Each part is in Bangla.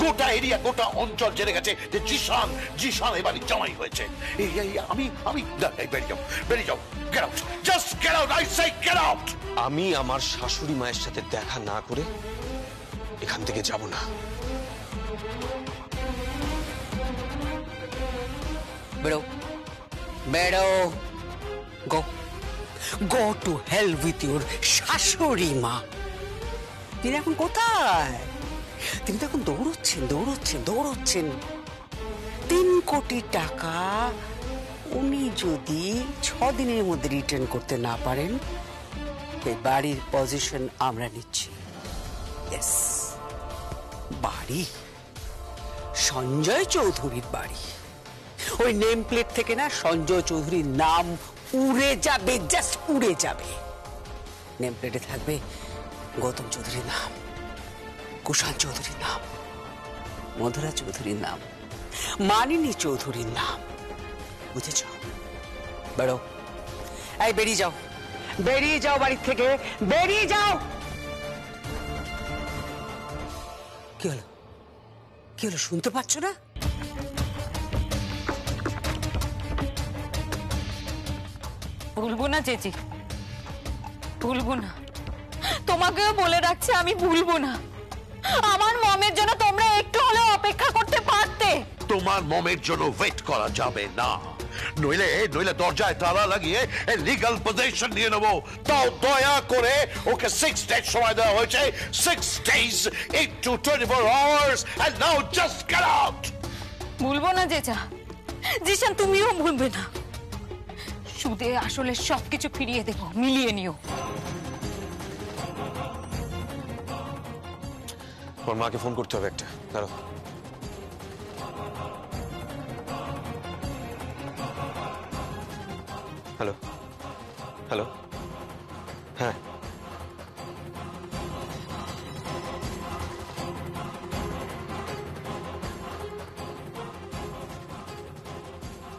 গোটা এরিয়া, গোটা অঞ্চল জেনে গেছে যে জিশান জিশান এবারই জামাই হয়েছে। আমি বেরিয়ে যাও, get out, just get out, I say get out. আমি আমার শাশুড়ি মায়ের সাথে দেখা না করে এখান থেকে যাব না। বেরো বেরো, go go to hell with your শাশুড়ি মা। তিনি এখন কোথায়? তিনি তো এখন দৌড়চ্ছেন। 3 কোটি টাকা উনি যদি 6 দিনের মধ্যে রিটার্ন করতে না পারেন, এই বাড়ির পজিশন আমরা নিচ্ছি। ইয়েস, বাড়ি সঞ্জয় চৌধুরীর বাড়ি। ওই নেম প্লেট থেকে না সঞ্জয় চৌধুরীর নাম উড়ে যাবে, জাস্ট উড়ে যাবে। নেম প্লেটে থাকবে গৌতম চৌধুরীর নাম, কুষাণ চৌধুরীর নাম, মধুরা চৌধুরীর নাম, মানিনী চৌধুরীর নাম। বুঝেছ? বেরো, এই বেরিয়ে যাও বাড়ির থেকে, বেরিয়ে যাও। কি হলো শুনতে পাচ্ছ না? ভুলবো না চেচি, ভুলবো না। তোমাকেও বলে রাখছি, আমি ভুলবো না। আমার মমের জন্য তোমরা একটু হলেও অপেক্ষা করতে পারতে। তোমার মমের জন্য ওয়েট করা যাবে না, নইলে দরজায় তালা লাগিয়ে লিগ্যাল পজিশন নিয়ে নেবো। তাও দয়া করে ওকে 6 ডেজ সময় দেওয়া হয়েছে, 6 days into 24 hours, and now just get out. ভুলবো না চেচা, জিশান তুমিও ভুলবে না। সুদে আসলে সবকিছু ফিরিয়ে দেবো, মিলিয়ে নিও। ওর মাকে ফোন করতে হবে একটা, দাঁড়াও। হ্যালো হ্যালো, হ্যাঁ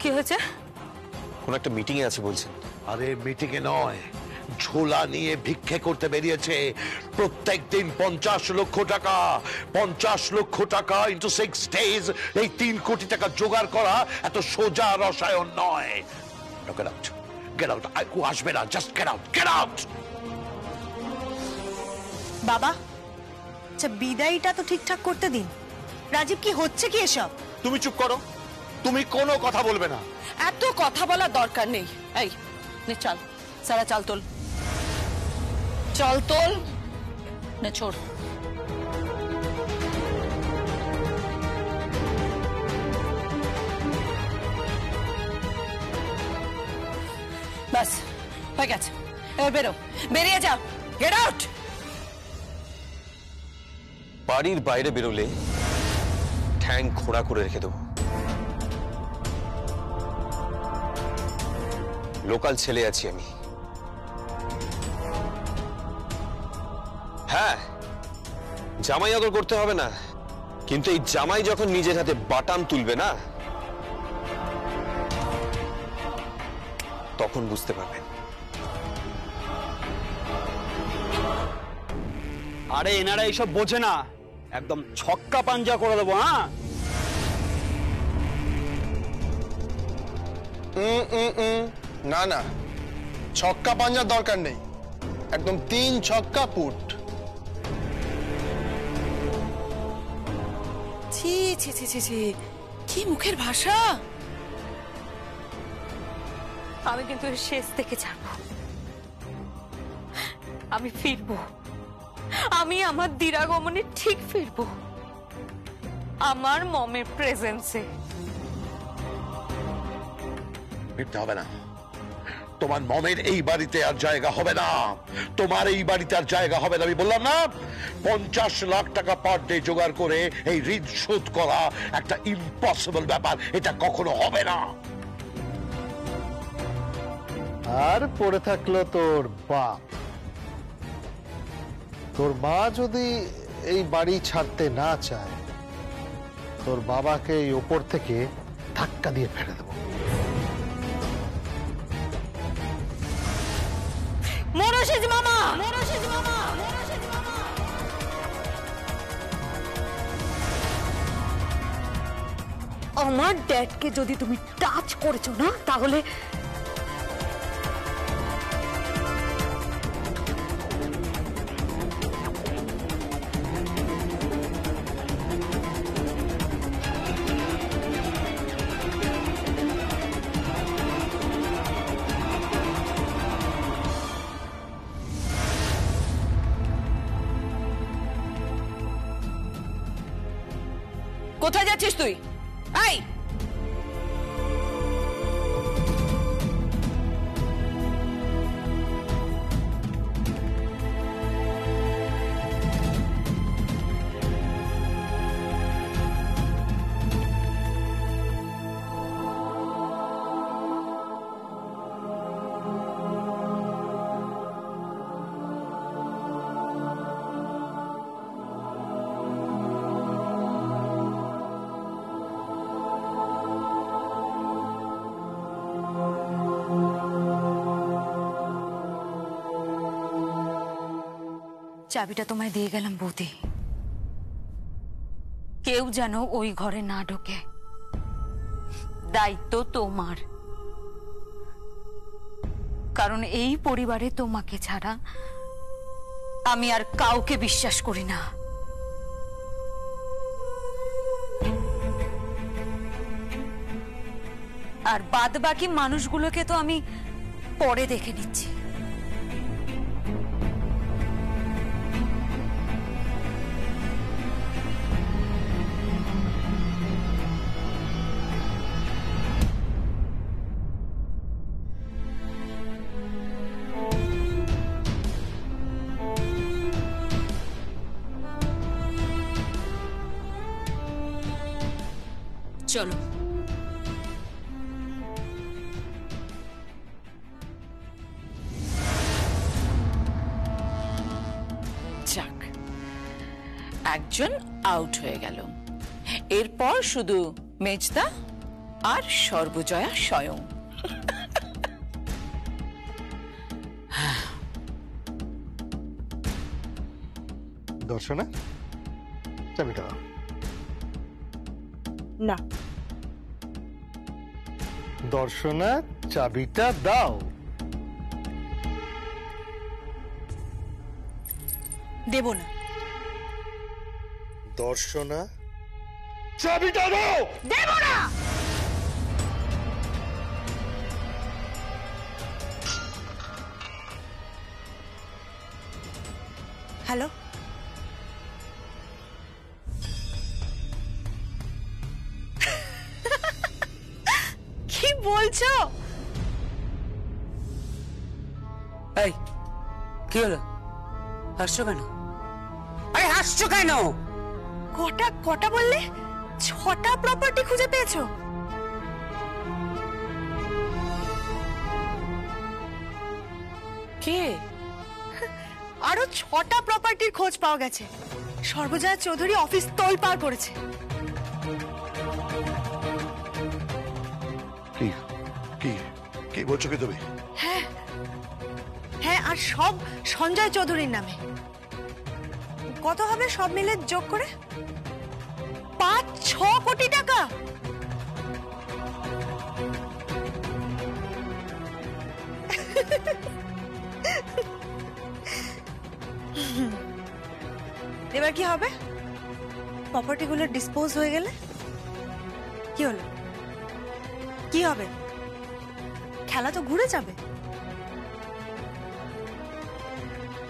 কি হয়েছে? কোন একটা মিটিং এ আছে বলছেন। আরে মিটিং এ নয়, ঝোলা নিয়ে ভিক্ষে করতে বেরিয়েছে। প্রত্যেক দিন 50 লক্ষ টাকা, 50 লক্ষ টাকা ইন্টু 6 days, এই 3 কোটি টাকা জোগাড় করা এত সোজা রসায়ন নয়। গেট আউট, ও আসবে না, জাস্ট গেট আউট। বাবা, আচ্ছা বিদায়টা তো ঠিকঠাক করতে দিন। রাজীব, কি হচ্ছে কি এসব? তুমি চুপ করো, তুমি কোনো কথা বলবে না। এত কথা বলার দরকার নেই। এই নে চল, সারা চাল তোল, না ছোড়। বাস হয়ে গেছে, এবার বেরো, বেরিয়ে যাও, গেট আউট। বাড়ির বাইরে বেরোলে ঠ্যাং খোঁড়া করে রেখে দেবো। লোকাল ছেলে আছি আমি। হ্যাঁ, জামাই আদর করতে হবে না, কিন্তু এই জামাই যখন নিজের হাতে বাটাম তুলবে না, তখন বুঝতে পারবেন। আরে এনারা এইসব বোঝে না, একদম ছক্কা পাঞ্জা করে দেবো। হ্যাঁ, না না, ছক্কা পাঞ্জার দরকার নেই, একদম 3 ছক্কা পুট। ছি ছি ছি ছি ছি, কি মুখের ভাষা! আমি কিন্তু শেষ থেকে ছাড়বো, আমি ফিরবো, আমি আমার দিরাগমনে ঠিক ফিরবো, আমার মমের প্রেজেন্সে। ফিরতে হবে না, তোমার মমের এই বাড়িতে আর জায়গা হবে না, তোমার এই বাড়িতে আর জায়গা হবে না। আমি বললাম না, 50 লাখ টাকা পার ডে জোগাড় করে এই ঋণ শোধ করা একটা ইম্পসিবল ব্যাপার, এটা কখনো হবে না। আর পড়ে থাকলো তোর বাপ। তোর মা যদি এই বাড়ি ছাড়তে না চায়, তোর বাবাকে এই ওপর থেকে ধাক্কা দিয়ে ফেলে দেবো। মোরশেদ মামা, আমার ড্যাডকে যদি তুমি টাচ করেছো না তাহলে কোথায় যাচ্ছিস তুই? এই চাবিটা তোমায় দিয়ে গেলাম বৌদি, কেউ যেন ওই ঘরে না ঢোকে। দায়িত্ব তোমার, কারণ এই পরিবারে তোমাকে ছাড়া আমি আর কাউকে বিশ্বাস করি না। আর বাদ বাকি মানুষগুলোকে তো আমি পরে দেখে নিচ্ছি। চলো। যাক, একজন আউট হয়ে গেল। এরপর শুধু মেজদা আর সর্বজয়া স্বয়ং। দর্শনা, চাবিটা দাও। না, দর্শনা, চাবিটা দাও। দেব না। দর্শনা, চাবিটা দাও। দেব না। হ্যালো, কি বলছো? এই কি হলো? হাসছো কেন? আরে হাসছো কেন? কটা কটা বললে? 6টা প্রপার্টি খুঁজে পেয়েছো? কে? আরো 6টা প্রপার্টির খোঁজ পাওয়া গেছে। সর্বজয়া চৌধুরী অফিস তোলপাড় করেছে। কি কি বলছো কি তুমি? হ্যাঁ হ্যাঁ, আর সব সঞ্জয় চৌধুরীর নামে। কত হবে সব মিলে যোগ করে? 5-6 কোটি টাকা। এবার কি হবে? প্রপার্টিগুলো ডিসপোজ হয়ে গেলে কি হলো? কি হবে? খেলা তো ঘুরে যাবে।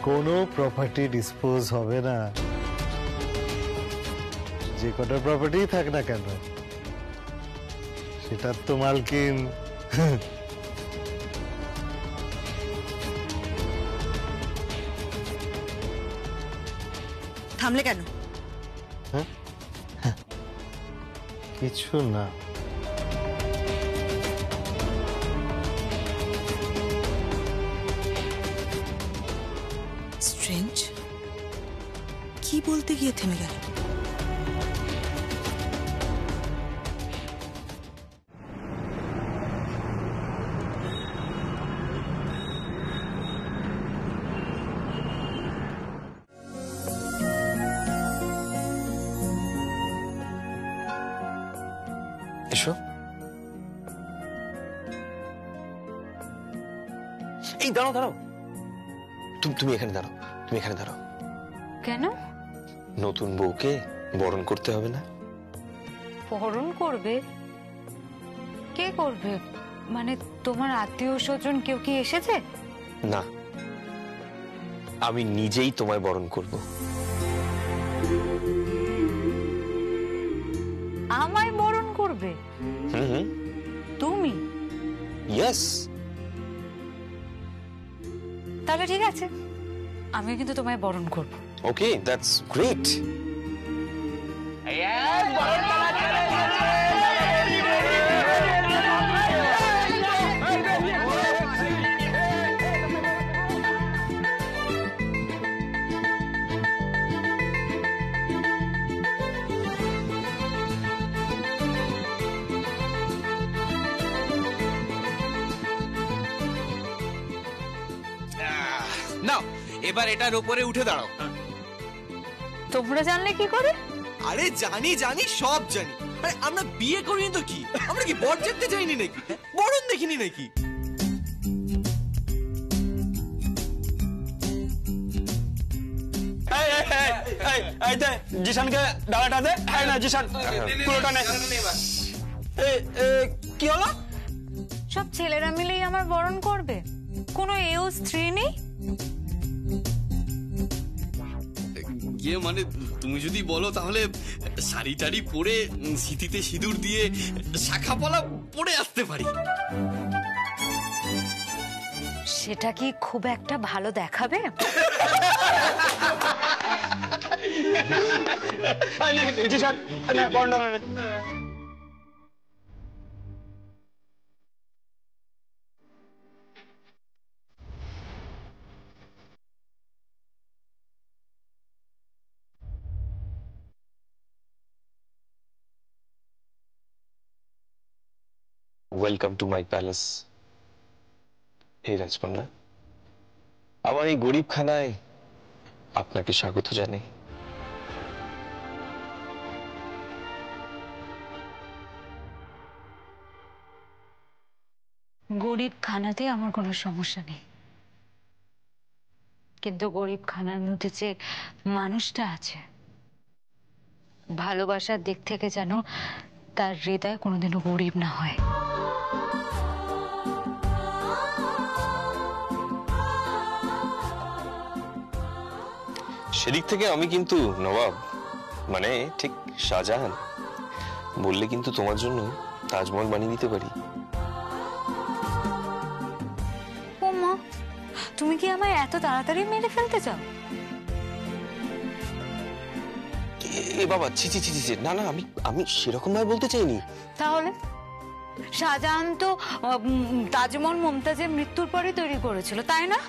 কোনো প্রপার্টি ডিসপোজ হবে না, যে কটা প্রপার্টি থাক না কেন সেটার তো মালকিন থামলে কেন? কিছু না। স্ট্রেঞ্জ, কি বলতে গিয়ে থেমে গেল? এসো। এই দাঁড়াও দাঁড়াও, তুমি এখানে দাঁড়াও, তুমি এখানে দাঁড়াও। কেন? নতুন বউকে বরণ করতে হবে না? বরণ করবে? কে করবে? মানে তোমার আত্মীয় স্বজন কেউ কি এসেছে? না, আমি নিজেই তোমায় বরণ করব। আমায় বরণ করবে? হুম। তুমি? ইয়েস। তাহলে ঠিক আছে, আমিও কিন্তু তোমায় বরণ করব। ওকে, দ্যাটস গ্রেট। নাও এবার এটার উপরে উঠে দাঁড়াও। তোমরা জানলে কি করে? আরে জানি জানি সব জানি। আরে আমরা বিয়ে করিনি তো কি, আমরা কি বর দেখতে যাইনি নাকি, বরণ দেখিনি নাকি? জিশানকে ডালাটা দে। না জিশান, কুলোটা নে। কি হলো? সব ছেলেরা মিলেই আমার বরণ করবে? কোনো এও স্ত্রী নেই? ইয়ে মানে তুমি যদি বলো তাহলে শাড়ি টাড়ি পরে সিঁথিতে সিঁদুর দিয়ে শাখা পলা পরে আসতে পারি। সেটা কি খুব একটা ভালো দেখাবে? জিশান, বরণ নে। Welcome to my palace. এই রাজকন্যা, আমার এই গরিব খানায় আপনাকে স্বাগত জানাই। গরিব খানাতে আমার কোনো সমস্যা নেই, কিন্তু গরিব খানার মধ্যে যে মানুষটা আছে, ভালোবাসার দিক থেকে যেন তার হৃদয় কোনোদিনও গরিব না হয়। সেদিক থেকে আমি কিন্তু নবাব, মানে ঠিক শাহজাহান বললে কিন্তু তোমার জন্য তাজমহল বানিয়ে দিতে পারি। ও মা, তুমি কি আমায় এত তাড়াতাড়ি মেরে ফেলতে চাও? এ বাবা, ছি ছি ছি ছি, না না, আমি সেরকম ভাবে বলতে চাইনি। তাহলে শাহজাহান তো তাজমহল মুমতাজের মৃত্যুর পরে তৈরি করেছিল, তাই না?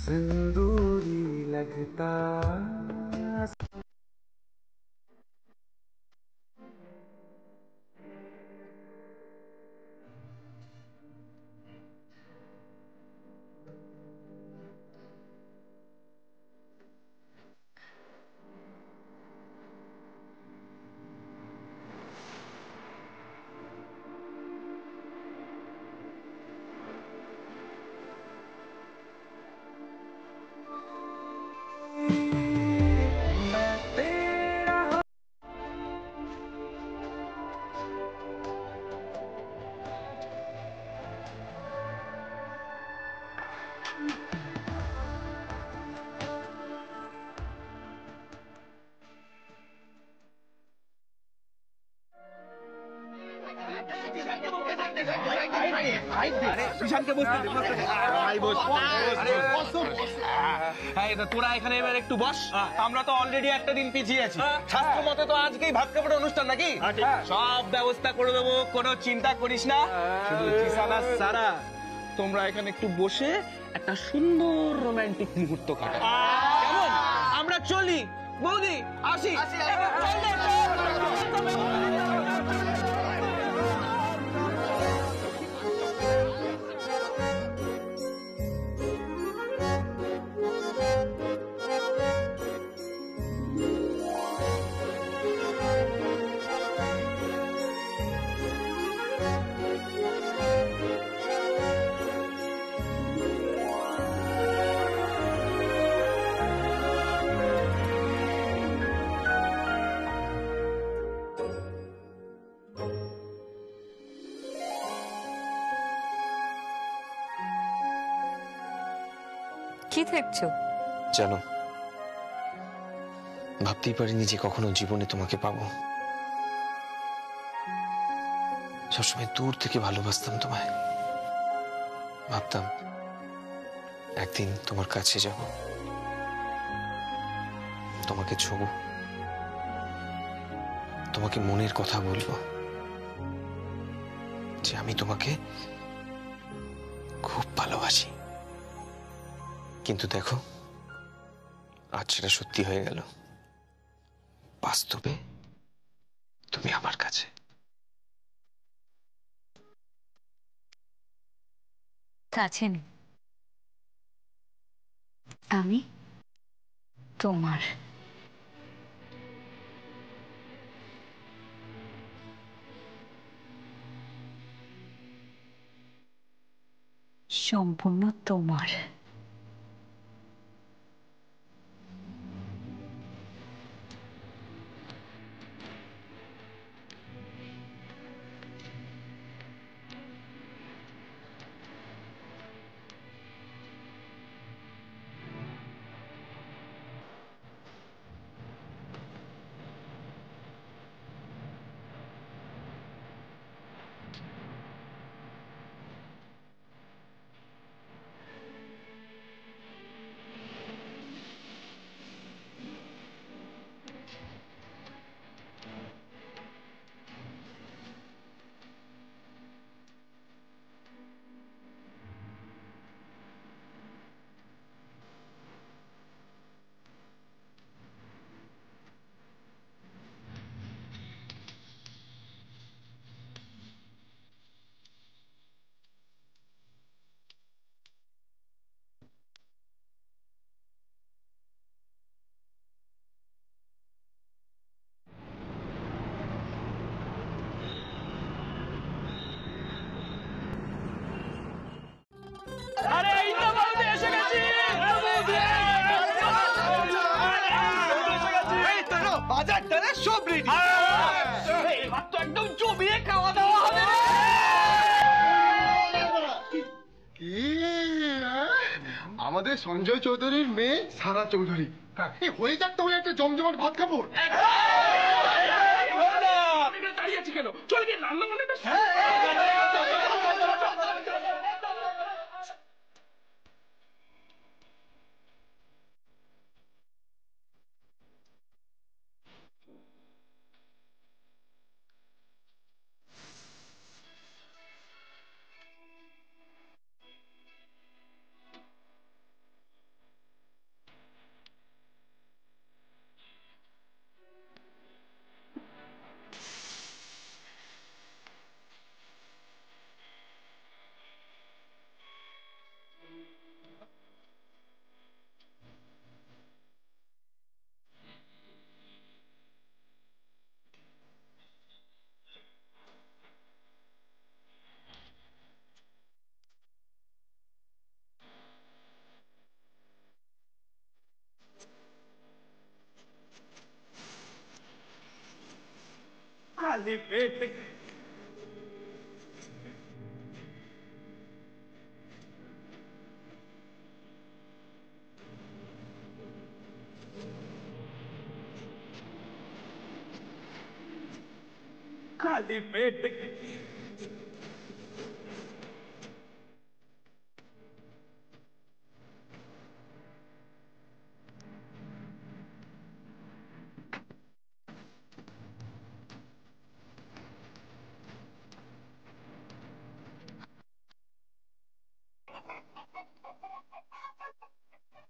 सिंदूरी लगता তোরা এখানে এবার একটু বস। আমরা তো অলরেডি একটা দিন পিছিয়ে আছি। শাস্ত্র মতে তো আজকেই ভাত কাপড়ের অনুষ্ঠান নাকি? সব ব্যবস্থা করে দেবো, কোনো চিন্তা করিস না। শুধু জিসান আর সারা তোমরা এখানে একটু বসে একটা সুন্দর রোমান্টিক মুহূর্ত কাটাও, কেমন? আমরা চলি বৌদি, আসি। কি দেখছো? জানো, ভাবতেই পারিনি যে কখনো জীবনে তোমাকে পাবো। সবসময় দূর থেকে ভালোবাসতাম তোমায়। ভাবতাম একদিন তোমার কাছে যাব, তোমাকে ছোঁব, তোমাকে মনের কথা বলবো, যে আমি তোমাকে খুব ভালোবাসি। কিন্তু দেখো, আজ সেটা সত্যি হয়ে গেল। বাস্তবে তুমি আমার কাছে। আছেন আমি তোমার। সম্পূর্ণ তোমার। আমাদের সঞ্জয় চৌধুরীর মেয়ে সারা চৌধুরী হয়ে যাক, তো একটা জমজমাট ভাত খাবো। দাঁড়িয়ে আছি কেন? চল গিয়ে রান্না বান্নাটা খালি পেট খালি পেট